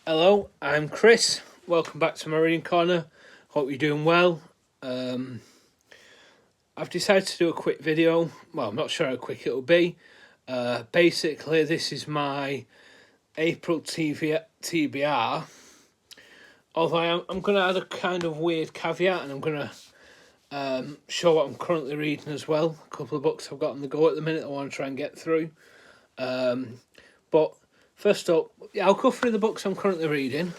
Hello, I'm Chris. Welcome back to my reading corner. Hope you're doing well. I've decided to do a quick video. Well, I'm not sure how quick it'll be. Basically, this is my April TBR. Although I'm going to add a kind of weird caveat, and I'm going to show what I'm currently reading as well. A couple of books I've got on the go at the minute I want to try and get through. But first up, I'll go through the books I'm currently reading.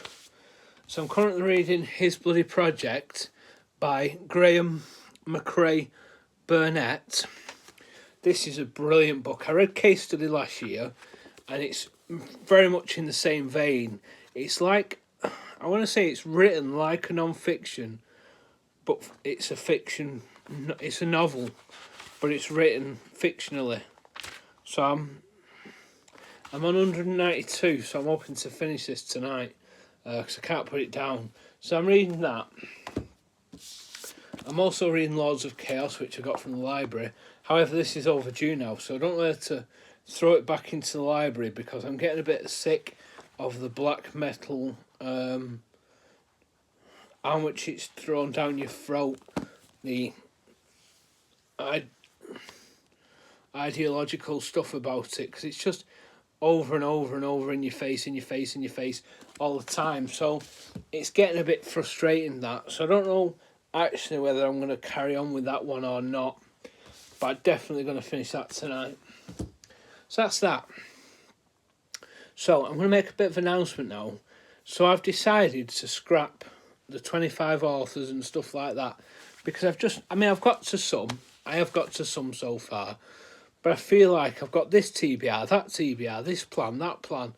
So I'm currently reading His Bloody Project by Graham McRae Burnett. This is a brilliant book. I read Case Study last year, and it's very much in the same vein. It's like, I want to say it's written like a non-fiction, but it's a fiction, it's a novel, but it's written fictionally. So I'm on 192, so I'm hoping to finish this tonight, because I can't put it down. So I'm reading that. I'm also reading Lords of Chaos, which I got from the library. However, this is overdue now, so I don't know where to throw it back into the library, because I'm getting a bit sick of the black metal, how much it's thrown down your throat, the ideological stuff about it, because it's just over and over and over in your face all the time. So it's getting a bit frustrating, that. So I don't know actually whether I'm going to carry on with that one or not, but I'm definitely going to finish that tonight. So that's that. So I'm going to make a bit of an announcement now. So I've decided to scrap the 25 authors and stuff like that, because I've got to some so far, but I feel like I've got this TBR, that TBR, this plan, that plan,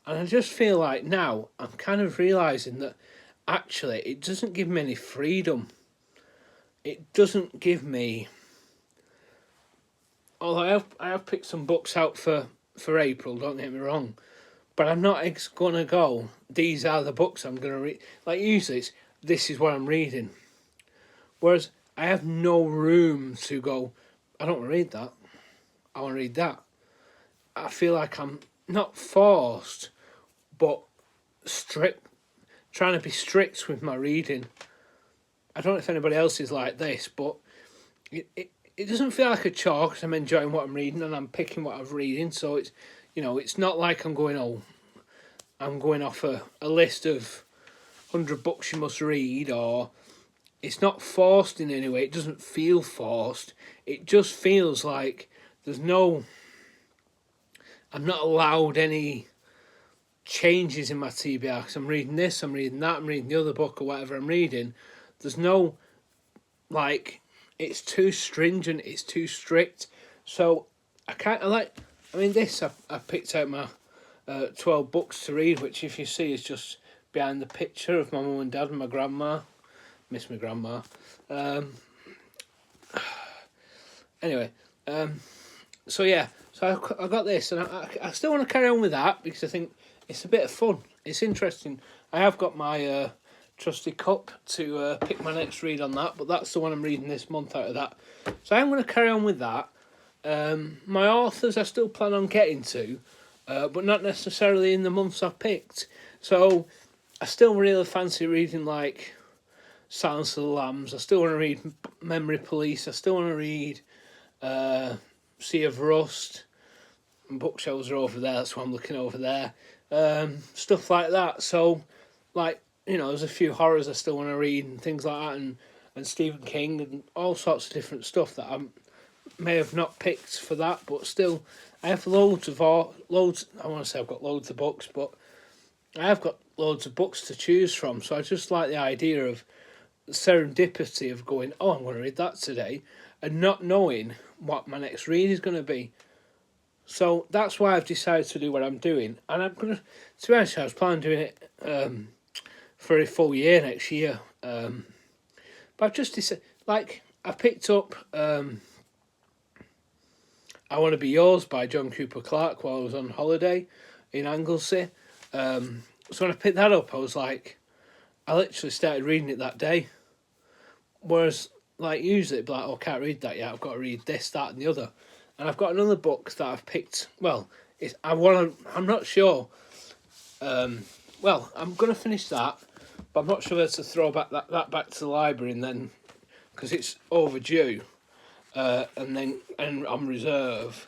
and I just feel like now I'm kind of realising that actually it doesn't give me any freedom. It doesn't give me... Although I have picked some books out for April, don't get me wrong, but I'm not going to go, these are the books I'm going to read. Like usually it's, this is what I'm reading. Whereas I have no room to go, I don't want to read that. I want to read that. I feel like I'm not forced, but strict, trying to be strict with my reading. I don't know if anybody else is like this, but it doesn't feel like a chore, because I'm enjoying what I'm reading and I'm picking what I'm reading. So it's, it's not like I'm going off a list of 100 books you must read, or it's not forced in any way. It doesn't feel forced. It just feels like I'm not allowed any changes in my TBR, because I'm reading this, I'm reading that, I'm reading the other book or whatever I'm reading. There's no, it's too stringent, it's too strict. So this, I picked out my 12 books to read, which if you see is just behind the picture of my mum and dad and my grandma. Miss my grandma. Anyway, so yeah, so I got this, and I still want to carry on with that, because I think it's a bit of fun. It's interesting. I have got my trusty cup to pick my next read on that, but that's the one I'm reading this month out of that. So I'm going to carry on with that. My authors I still plan on getting to, but not necessarily in the months I've picked. So I still really fancy reading like Silence of the Lambs. I still want to read Memory Police. I still want to read Sea of Rust. Bookshelves are over there, that's why I'm looking over there. Stuff like that. So, there's a few horrors I still want to read and things like that, and Stephen King and all sorts of different stuff that I may have not picked for that, but still, I have loads. I want to say I've got loads of books, but I have got loads of books to choose from. So I just like the idea of serendipity of going, oh, I'm going to read that today, and not knowing what my next read is going to be. So that's why I've decided to do what I'm doing, and I'm going to be honest, I was planning on doing it for a full year next year, but I've just decided, I picked up I Want to Be Yours by John Cooper Clarke while I was on holiday in Anglesey. So when I picked that up, I was like, I literally started reading it that day. Whereas, usually it'd be like, oh, I can't read that yet, I've got to read this, that and the other. And I've got another book that I've picked, I'm not sure well, I'm going to finish that, but I'm not sure whether to throw that back to the library and then, because it's overdue, and on reserve,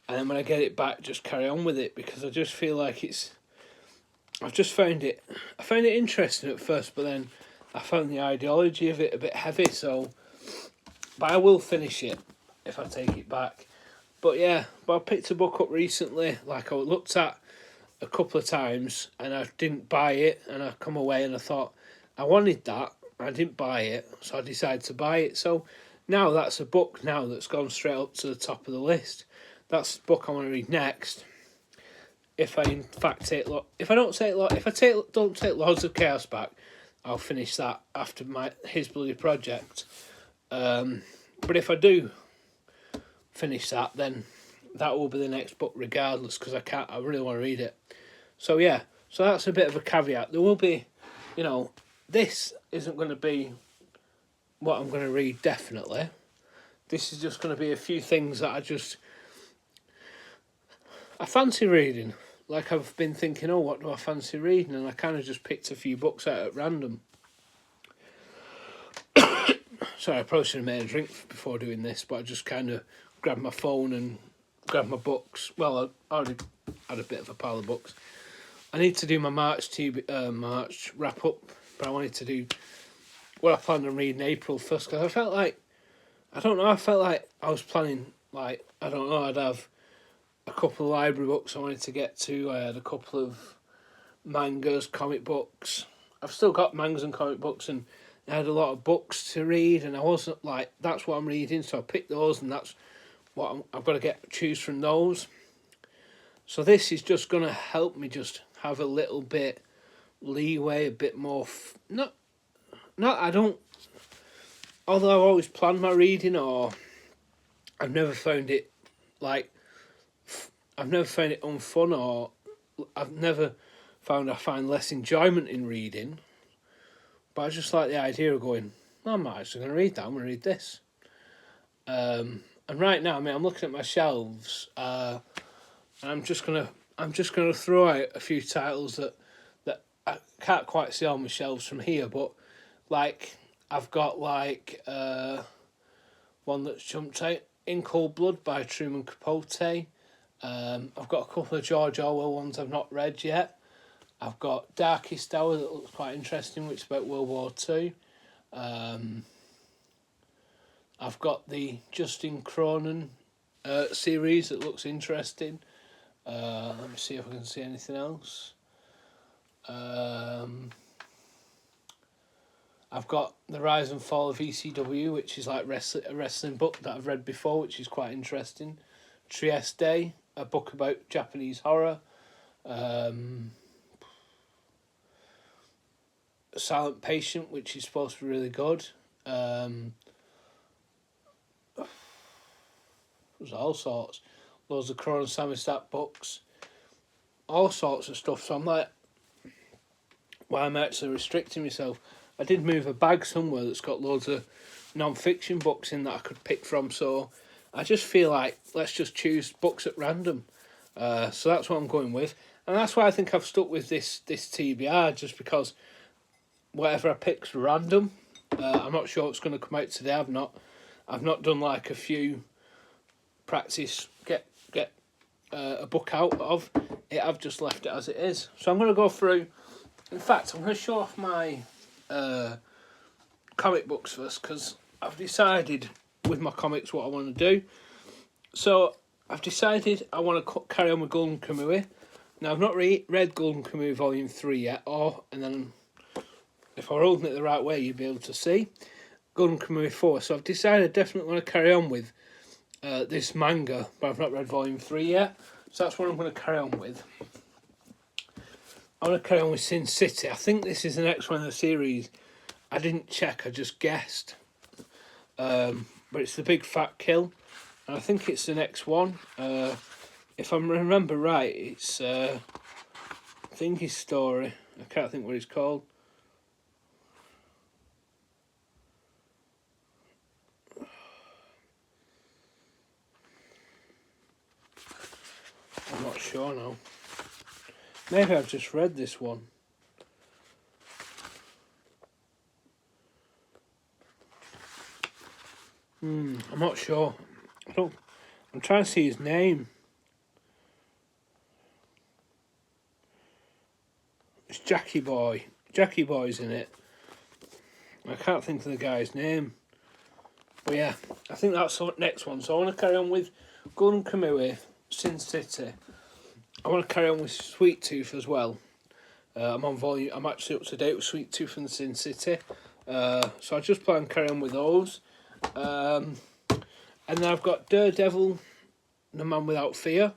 and then when I get it back, just carry on with it, because I just feel like I found it interesting at first, but then I found the ideology of it a bit heavy, so, but I will finish it if I take it back. But yeah, I picked a book up recently, like I looked at a couple of times, and I didn't buy it, and I come away and I thought, I wanted that, I didn't buy it, so I decided to buy it. So now that's a book now that's gone straight up to the top of the list. That's the book I want to read next. If I in fact don't take Lords of Chaos back, I'll finish that after his bloody project. But if I do finish that, then that will be the next book regardless, because I really want to read it. So yeah, so that's a bit of a caveat. There will be, this isn't going to be what I'm going to read definitely. This is just going to be a few things that I fancy reading. Like I've been thinking, what do I fancy reading? And I kind of just picked a few books out at random. Sorry, I probably should have made a drink before doing this, but I just kind of grabbed my phone and grabbed my books. Well, I already had a bit of a pile of books. I need to do my March wrap up, but I wanted to do what I planned on reading April first, because I felt like I was planning, I'd have a couple of library books I wanted to get to. I had a couple of mangas, comic books. I've still got mangas and comic books, and I had a lot of books to read, and I wasn't that's what I'm reading, so I picked those, and that's what I've got to choose from those. So this is just going to help me just have a little bit leeway, a bit more, although I've always planned my reading, or I've never found it unfun, or I've never found I find less enjoyment in reading. But I just like the idea of going, I'm not actually going to read that, I'm going to read this. And right now, I'm looking at my shelves, and I'm just gonna throw out a few titles that I can't quite see on my shelves from here, but I've got one that's jumped out, In Cold Blood by Truman Capote. I've got a couple of George Orwell ones I've not read yet. I've got Darkest Hour that looks quite interesting, which is about World War II. I've got the Justin Cronin series that looks interesting. Let me see if I can see anything else. I've got The Rise and Fall of ECW, which is like a wrestling book that I've read before, which is quite interesting. Trieste, a book about Japanese horror. Silent Patient, which is supposed to be really good. There's all sorts. Loads of Cronin Samizdat books. All sorts of stuff. So I'm like, why am I actually restricting myself? I did move a bag somewhere that's got loads of non-fiction books in that I could pick from. So I just feel like, let's just choose books at random. So that's what I'm going with. And that's why I think I've stuck with this TBR, just because whatever I pick's random. I'm not sure what's going to come out today. I've not done like a few practice get a book out of it. I've just left it as it is. So I'm going to go through. In fact, I'm going to show off my comic books first, because I've decided with my comics what I want to do. So I've decided I want to carry on with Golden Kamuy. Now I've not read Golden Kamuy Volume 3 yet, and then if I were holding it the right way, you'd be able to see Golden Kamuy 4. So I've decided I definitely want to carry on with this manga, but I've not read Volume 3 yet. So that's what I'm going to carry on with. I want to carry on with Sin City. I think this is the next one in the series. I didn't check, I just guessed. But it's The Big Fat Kill. And I think it's the next one. If I remember right, it's I think his story. I can't think what it's called. I'm not sure now. Maybe I've just read this one. I'm not sure. I'm trying to see his name. It's Jackie Boy. Jackie Boy's in it. I can't think of the guy's name. But yeah, I think that's the next one. So I want to carry on with Golden Kamui, Sin City. I want to carry on with Sweet Tooth as well. I'm actually up to date with Sweet Tooth and Sin City. So I just plan on carrying on with those. And then I've got Daredevil, The Man Without Fear,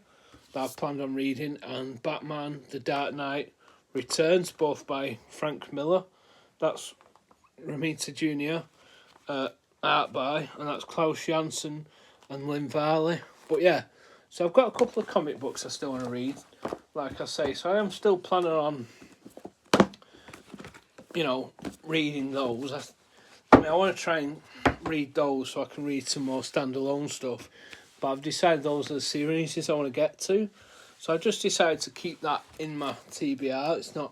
that I've planned on reading, and Batman, The Dark Knight Returns, both by Frank Miller. That's Romita Jr. Art by, and that's Klaus Janson and Lynn Varley. But yeah, so I've got a couple of comic books I still want to read, like I say. So I am still planning on, reading those. I want to try and read those so I can read some more standalone stuff. But I've decided those are the series I want to get to. So I just decided to keep that in my TBR.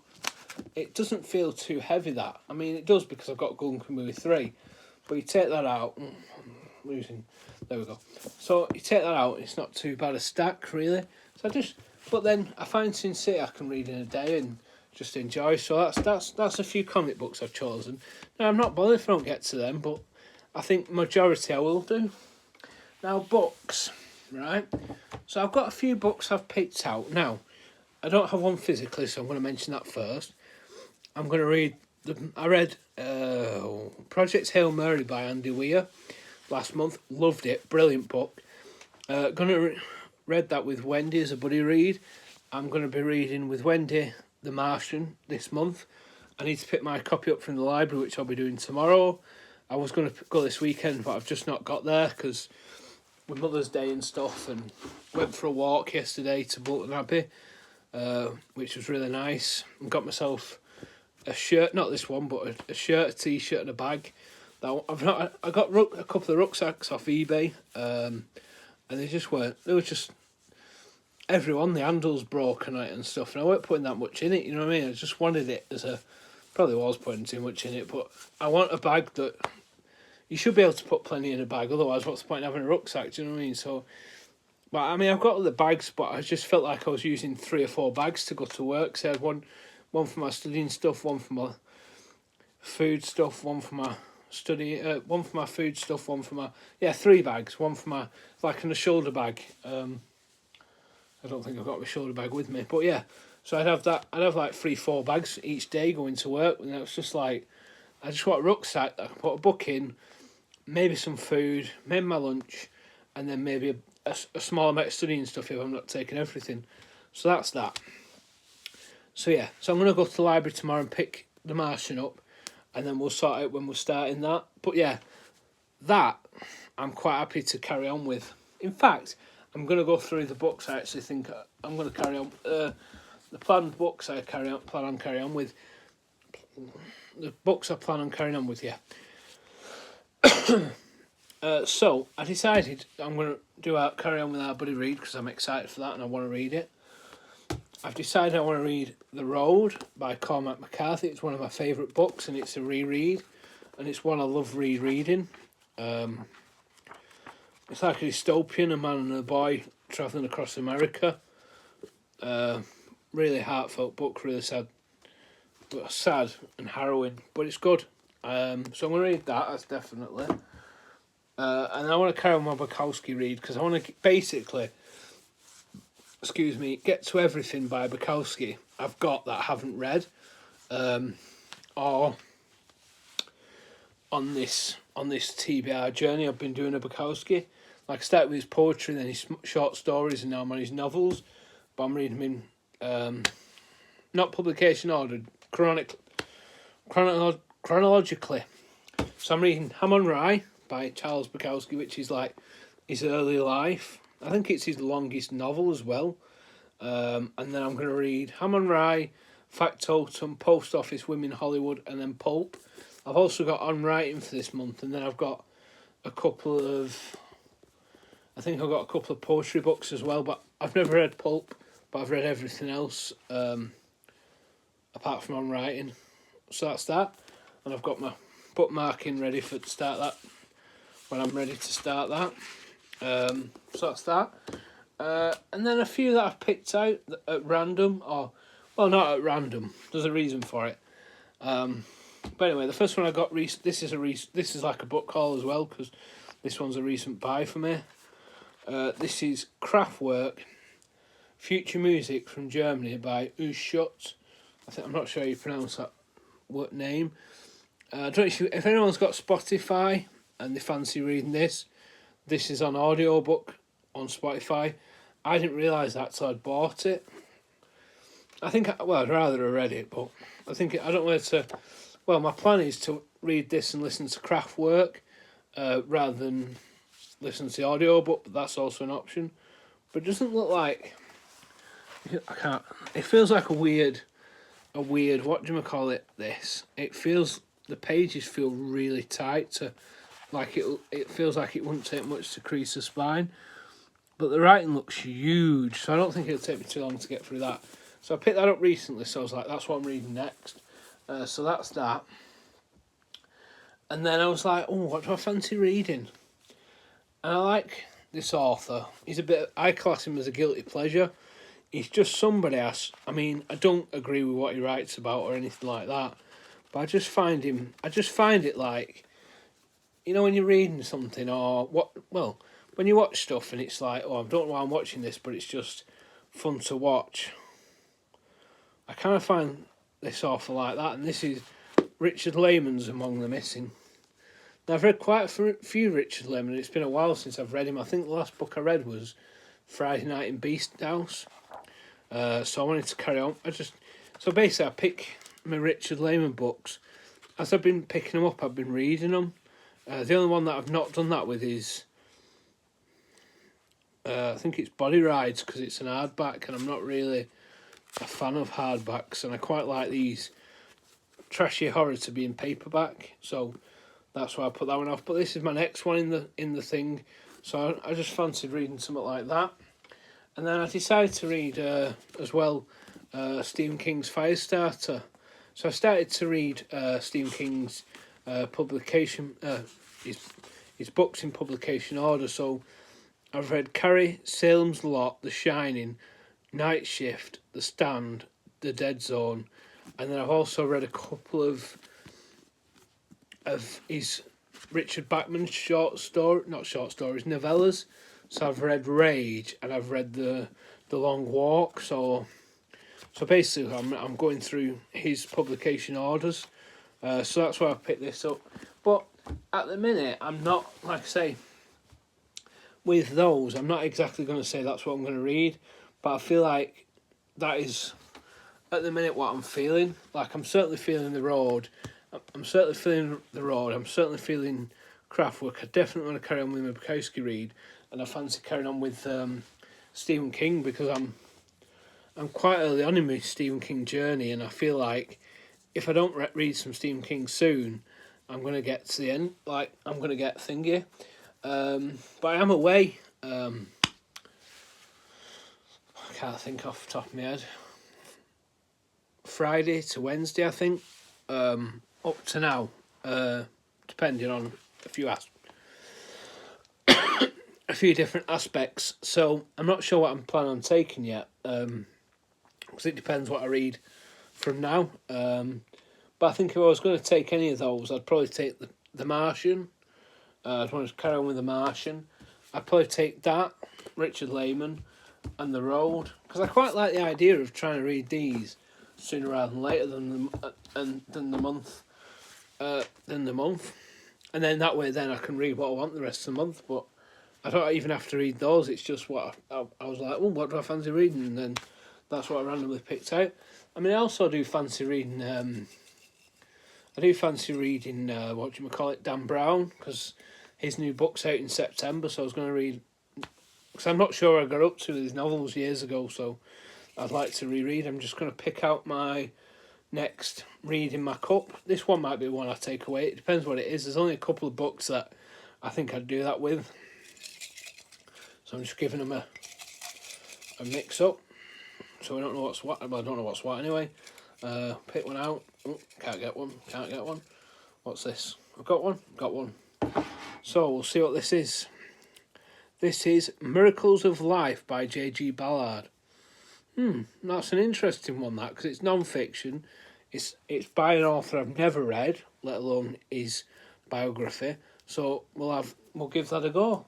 It doesn't feel too heavy, that. I mean, it does because I've got Golden Kamui 3. But you take that out. I'm losing. There we go. So you take that out, it's not too bad a stack, really. But then I find Sin City I can read in a day and just enjoy. So that's a few comic books I've chosen. Now, I'm not bothered if I don't get to them, but I think majority I will do. Now, books, right? So I've got a few books I've picked out. Now, I don't have one physically, so I'm going to mention that first. I'm going to read... I read Project Hail Mary by Andy Weir last month. Loved it. Brilliant book. Read that with Wendy as a buddy read. I'm going to be reading with Wendy The Martian this month. I need to pick my copy up from the library, which I'll be doing tomorrow. I was going to go this weekend, but I've just not got there because with Mother's Day and stuff, and went for a walk yesterday to Bolton Abbey, which was really nice. And got myself a shirt, not this one, but a shirt, a t-shirt and a bag. I got a couple of rucksacks off eBay, and they were just everyone, the handles broken out and stuff, and I weren't putting that much in it, you know what I mean? I just wanted it probably was putting too much in it, but I want a bag that, you should be able to put plenty in a bag, otherwise what's the point in having a rucksack, do you know what I mean? So, but I mean, I've got all the bags, but I just felt like I was using 3 or 4 bags to go to work, so I had one for my studying stuff, one for my food stuff, one for my one for my food stuff, one for my 3 bags, one for my in a shoulder bag. I don't think I've got my shoulder bag with me, but yeah. So I'd have 3-4 bags each day going to work, and it was just like I just want a rucksack that I can put a book in, maybe some food, maybe my lunch, and then maybe a small amount of studying stuff if I'm not taking everything. So that's that. So yeah, so I'm going to go to the library tomorrow and pick The Martian up, and then we'll sort out when we're starting that. But yeah, that I'm quite happy to carry on with. In fact, I'm going to go through the books I actually think I'm going to carry on. The planned books I plan on carrying on with. The books I plan on carrying on with, yeah. So I decided I'm going to carry on with our buddy read because I'm excited for that and I want to read it. I've decided I want to read The Road by Cormac McCarthy. It's one of my favourite books and it's a reread, and it's one I love rereading. It's like a dystopian, a man and a boy travelling across America. Really heartfelt book, really sad and harrowing, but it's good. So I'm going to read that, that's definitely. And I want to carry on my Bukowski read because I want to basically, get to everything by Bukowski I've got that I haven't read, or on this TBR journey I've been doing a Bukowski. Like I started with his poetry, then his short stories, and now I'm on his novels. But I'm reading him in not publication ordered, chronologically. So I'm reading Ham on Rye by Charles Bukowski, which is like his early life. I think it's his longest novel as well. And then I'm going to read Ham on Rye, Factotum, Post Office, Women, Hollywood, and then Pulp. I've also got On Writing for this month, and then I've got a couple of poetry books as well, but I've never read Pulp, but I've read everything else apart from On Writing. So that's that, and I've got my bookmarking ready to start that when I'm ready to start that. So that's that. And then a few that I've picked out at random, or well, not at random. There's a reason for it. But anyway, the first one I got this is like a book haul as well, because this one's a recent buy for me. This is Kraftwerk, Future Music from Germany by Uschutz. I'm not sure how you pronounce that name. I don't know if anyone's got Spotify and they fancy reading this. This is on audiobook on Spotify. I didn't realise that till I'd bought it. I'd rather have read it, but I don't know where to. Well, my plan is to read this and listen to Kraftwerk rather than listen to the audiobook, but that's also an option. But it doesn't look like. I can't. It feels like a weird. What do you call it? This. It feels. The pages feel really tight to. Like it feels like it wouldn't take much to crease the spine. But the writing looks huge, so I don't think it'll take me too long to get through that. So I picked that up recently, so I was like, that's what I'm reading next. So that's that. And then I was like, oh, what do I fancy reading? And I like this author. I class him as a guilty pleasure. He's just somebody else. I mean, I don't agree with what he writes about or anything like that. But I just find it like, you know, when you're reading something when you watch stuff and it's like, oh, I don't know why I'm watching this, but it's just fun to watch. I kind of find this author like that, and this is Richard Lehman's among the missing. Now, I've read quite a few Richard Lehman, and it's been a while since I've read him. I think the last book I read was Friday Night in Beast House. So I wanted to carry on. So basically I pick my Richard Lehman books. As I've been picking them up, I've been reading them. The only one that I've not done that with is, I think it's Body Rides, because it's an hardback, and I'm not really a fan of hardbacks, and I quite like these trashy horror to be in paperback, so that's why I put that one off. But this is my next one in the thing, so I just fancied reading something like that. And then I decided to read as well Stephen King's Firestarter. So I started to read Stephen King's publication, his books in publication order. So I've read Carrie, Salem's Lot, The Shining, Night Shift, The Stand, The Dead Zone, and then I've also read a couple of his Richard Bachman's novellas. So I've read Rage and I've read the Long Walk. So basically I'm going through his publication orders. So that's why I picked this up. But at the minute, I'm not, like I say, with those, I'm not exactly going to say that's what I'm going to read, but I feel like that is, at the minute, what I'm feeling. Like, I'm certainly feeling The Road. I'm certainly feeling Kraftwerk. I definitely want to carry on with my Bukowski read, and I fancy carrying on with Stephen King, because I'm quite early on in my Stephen King journey, and I feel like if I don't read some Stephen King soon, I'm going to get to the end. Like, I'm going to get thingy. But I am away. I can't think off the top of my head. Friday to Wednesday, I think. Up to now, depending on a few different aspects. So I'm not sure what I'm planning on taking yet. Because it depends what I read from now. But I think if I was going to take any of those, I'd probably take the Martian. I'd want to carry on with The Martian. I'd probably take that, Richard Lehman, and The Road, because I quite like the idea of trying to read these sooner rather than later than the month, and then that way then I can read what I want the rest of the month. But I don't even have to read those. It's just what I was like, oh, what do I fancy reading? And then that's what I randomly picked out. I mean, I also do fancy reading. Dan Brown, because his new book's out in September, so I was going to read, because I'm not sure I got up to these novels years ago, so I'd like to reread. I'm just going to pick out my next read in my cup. This one might be one I take away. It depends what it is. There's only a couple of books that I think I'd do that with, so I'm just giving them a mix up, so I don't know what's what. Well, I don't know what's what anyway. Pick one out. Oh, can't get one. What's this? I've got one. So we'll see what this is. This is Miracles of Life by J.G. Ballard. That's an interesting one, that, because it's non-fiction. It's by an author I've never read, let alone his biography. So we'll give that a go.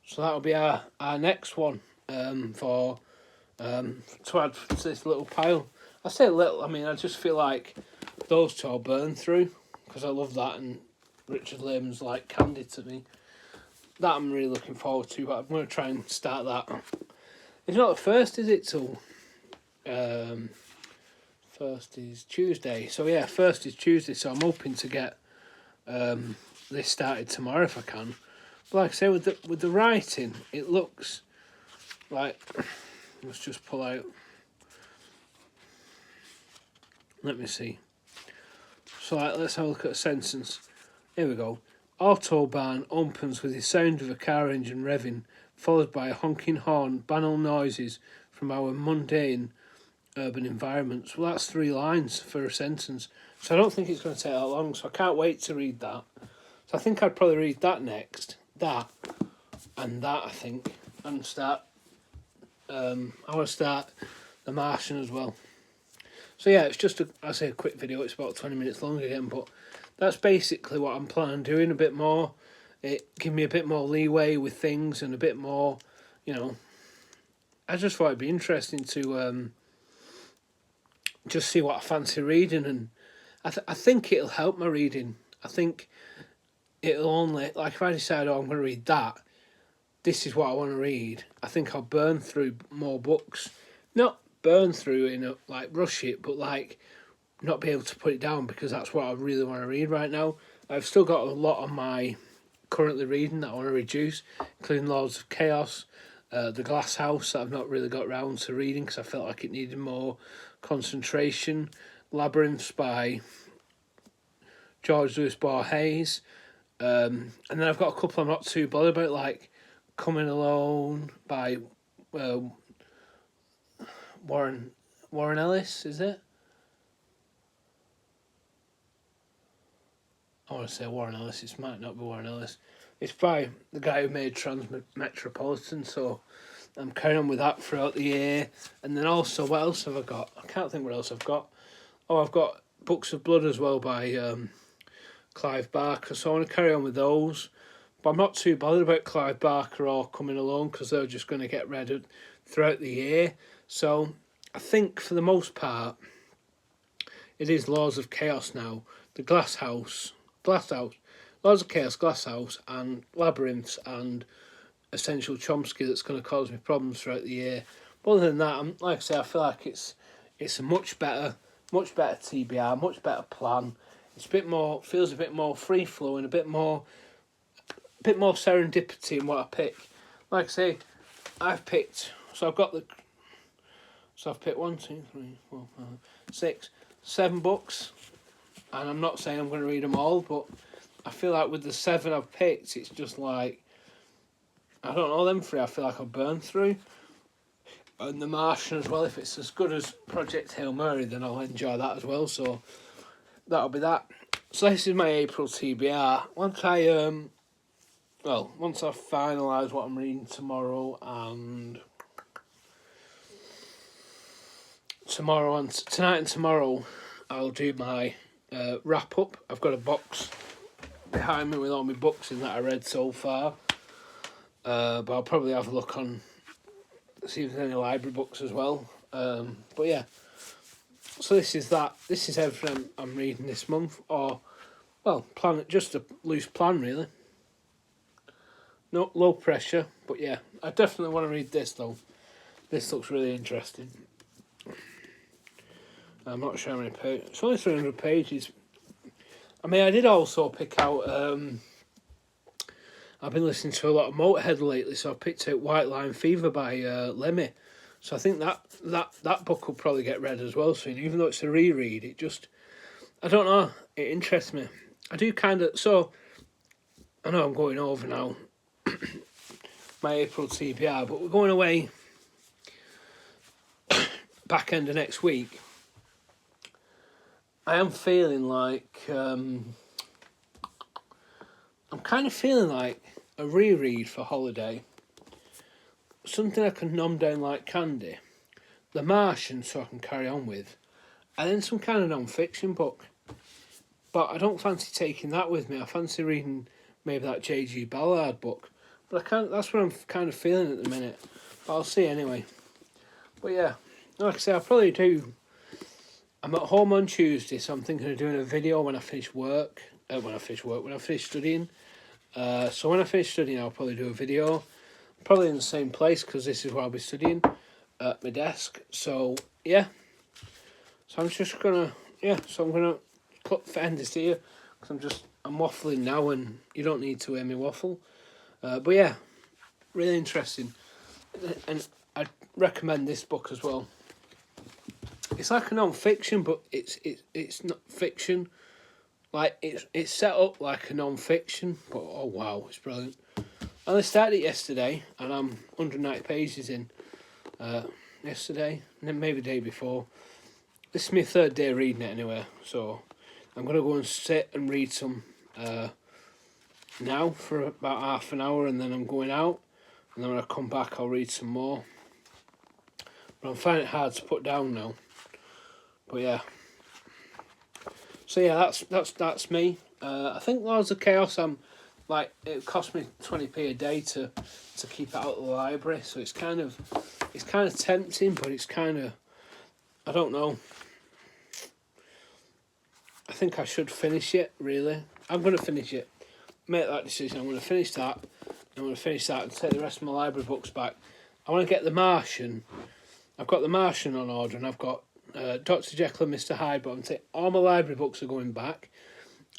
So that'll be our next one to add to this little pile. I say little, I mean, I just feel like those two I'll burn through, because I love that, and Richard Lehman's like candy to me. That I'm really looking forward to, but I'm going to try and start that. It's not the first, is it, till... first is Tuesday. So yeah, first is Tuesday, so I'm hoping to get this started tomorrow if I can. But like I say, with the writing, it looks like... Let's just pull out... Let me see. So let's have a look at a sentence. Here we go. Autobahn opens with the sound of a car engine revving, followed by a honking horn, banal noises from our mundane urban environments. Well, that's 3 lines for a sentence. So I don't think it's going to take that long, so I can't wait to read that. So I think I'd probably read that next. That. And that, I think. And start... I want to start The Martian as well. So yeah, it's just a quick video. It's about 20 minutes long again, but that's basically what I'm planning on doing. A bit more. It give me a bit more leeway with things and a bit more, I just thought it'd be interesting to just see what I fancy reading, and I think it'll help my reading. I think it'll only, like, if I decide, I'm going to read that, this is what I want to read, I think I'll burn through more books. Not burn through, rush it, but, not be able to put it down, because that's what I really want to read right now. I've still got a lot on my currently reading that I want to reduce, including Lords of Chaos, The Glass House, that I've not really got round to reading because I felt like it needed more concentration, Labyrinths by George Louis Borges, and then I've got a couple I'm not too bothered about, like Coming Alone by Warren Ellis, is it? I want to say Warren Ellis, it might not be Warren Ellis. It's by the guy who made Transmetropolitan, so I'm carrying on with that throughout the year. And then also, what else have I got? I can't think what else I've got. Oh, I've got Books of Blood as well by Clive Barker, so I want to carry on with those. But I'm not too bothered about Clive Barker or Coming Alone, because they're just going to get read throughout the year. So I think for the most part, it is Lords of Chaos now. The Glass House, Lords of Chaos, Glass House, and Labyrinths, and Essential Chomsky that's going to cause me problems throughout the year. But other than that, like I say, I feel like it's a much better TBR, much better plan. It's feels a bit more free flowing, a bit more serendipity in what I pick. Like I say, I've picked 1, 2, 3, 4, 5, 6, 7 books, and I'm not saying I'm going to read them all, but I feel like with the 7 I've picked, it's just like, I don't know, them 3 I feel like I'll burn through. And The Martian as well, if it's as good as Project Hail Mary, then I'll enjoy that as well, so that'll be that. So this is my April TBR. Once I finalise what I'm reading tomorrow, and tonight and tomorrow, I'll do my wrap up. I've got a box behind me with all my books in that I read so far, but I'll probably have a look on, see if there's any library books as well. But yeah, so this is everything I'm reading this month, or just a loose plan really. No low pressure, but yeah, I definitely want to read this though. This looks really interesting. I'm not sure how many pages. It's only 300 pages. I mean, I did also pick out... I've been listening to a lot of Motorhead lately, so I picked out White Line Fever by Lemmy. So I think that book will probably get read as well soon, even though it's a reread. It just... I don't know. It interests me. I do kind of... So, I know I'm going over now my April TBR, but we're going away back end of next week. I am feeling like I'm kind of feeling like a reread for holiday. Something I can numb down like candy. The Martian, so I can carry on with. And then some kind of non-fiction book. But I don't fancy taking that with me. I fancy reading maybe that J.G. Ballard book. But I can't. That's what I'm kind of feeling at the minute. But I'll see anyway. But yeah, like I say, I'll probably do. I'm at home on Tuesday, so I'm thinking of doing a video when I finish work. When I finish studying. So when I finish studying, I'll probably do a video. Probably in the same place, because this is where I'll be studying. At my desk. So yeah. So I'm just gonna. Yeah, so I'm gonna put this here. Because I'm waffling now, and you don't need to hear me waffle. But yeah, really interesting. And I'd recommend this book as well. It's like a non-fiction, but it's not fiction. Like it's set up like a non-fiction, but oh wow, it's brilliant. I only started it yesterday, and I'm 190 pages in. Yesterday, and then maybe the day before. This is my third day reading it anyway, so I'm gonna go and sit and read some now for about half an hour, and then I'm going out, and then when I come back, I'll read some more. But I'm finding it hard to put down now. But yeah. So yeah, that's me. I think Lords of Chaos. It cost me 20p a day to keep it out of the library. So it's kind of tempting, but it's kind of, I don't know. I think I should finish it. Really, I'm gonna finish it. Make that decision. I'm gonna finish that. I'm gonna finish that and take the rest of my library books back. I want to get The Martian. I've got The Martian on order, and I've got Dr. Jekyll and Mr. Hyde, but all my library books are going back.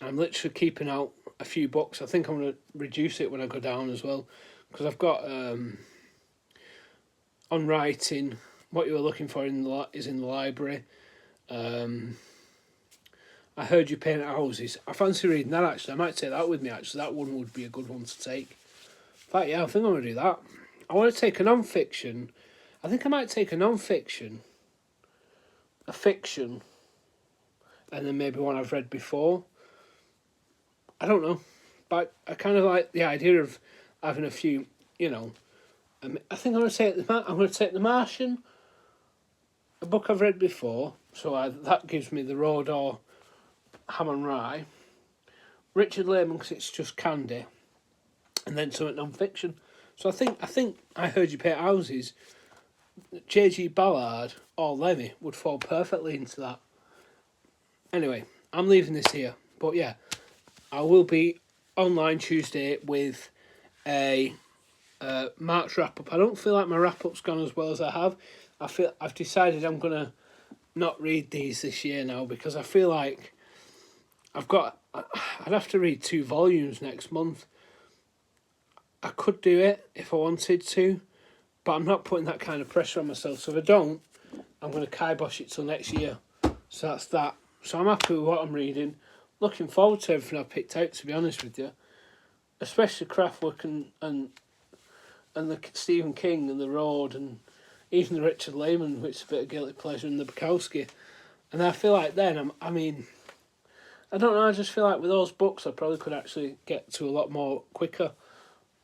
I'm literally keeping out a few books. I think I'm going to reduce it when I go down as well, because I've got on writing, What You Were Looking For is in the library. I Heard You Paint Houses. I fancy reading that actually. I might take that with me actually. That one would be a good one to take. In fact, yeah, I think I'm going to do that. I want to take a non-fiction. I think I might take a non-fiction, a fiction, and then maybe one I've read before. I don't know, but I kind of like the idea of having a few, I think I'm going to take The Martian, a book I've read before, so that gives me The Road or Ham and Rye. Richard Lehman, because it's just candy, and then some non-fiction. So I think I Heard You Paint Houses, J.G. Ballard or Lemmy would fall perfectly into that. Anyway, I'm leaving this here, but yeah, I will be online Tuesday with a March wrap-up. I don't feel like my wrap-up's gone as well as I have. I've decided I'm going to not read these this year now, because I feel like I'd have to read 2 volumes next month. I could do it if I wanted to, but I'm not putting that kind of pressure on myself. So if I don't, I'm going to kibosh it till next year. So that's that. So I'm happy with what I'm reading. Looking forward to everything I've picked out, to be honest with you. Especially Kraftwerk and the Stephen King and The Road, and even the Richard Lehman, which is a bit of guilty pleasure, and the Bukowski. And I feel like then, I don't know, I just feel like with those books I probably could actually get to a lot more quicker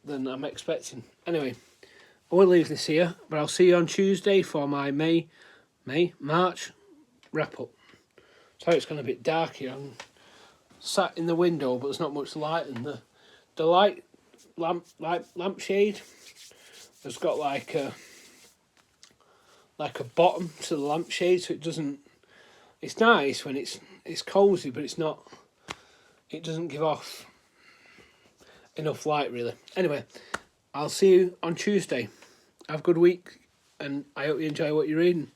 than I'm expecting. Anyway, I will leave this here, but I'll see you on Tuesday for my March wrap-up. Sorry it's gone a bit dark here. I'm sat in the window, but there's not much light, and the lampshade has got like a bottom to the lampshade, so it doesn't. It's nice when it's cosy, but it's not. It doesn't give off enough light really. Anyway, I'll see you on Tuesday. Have a good week, and I hope you enjoy what you're reading.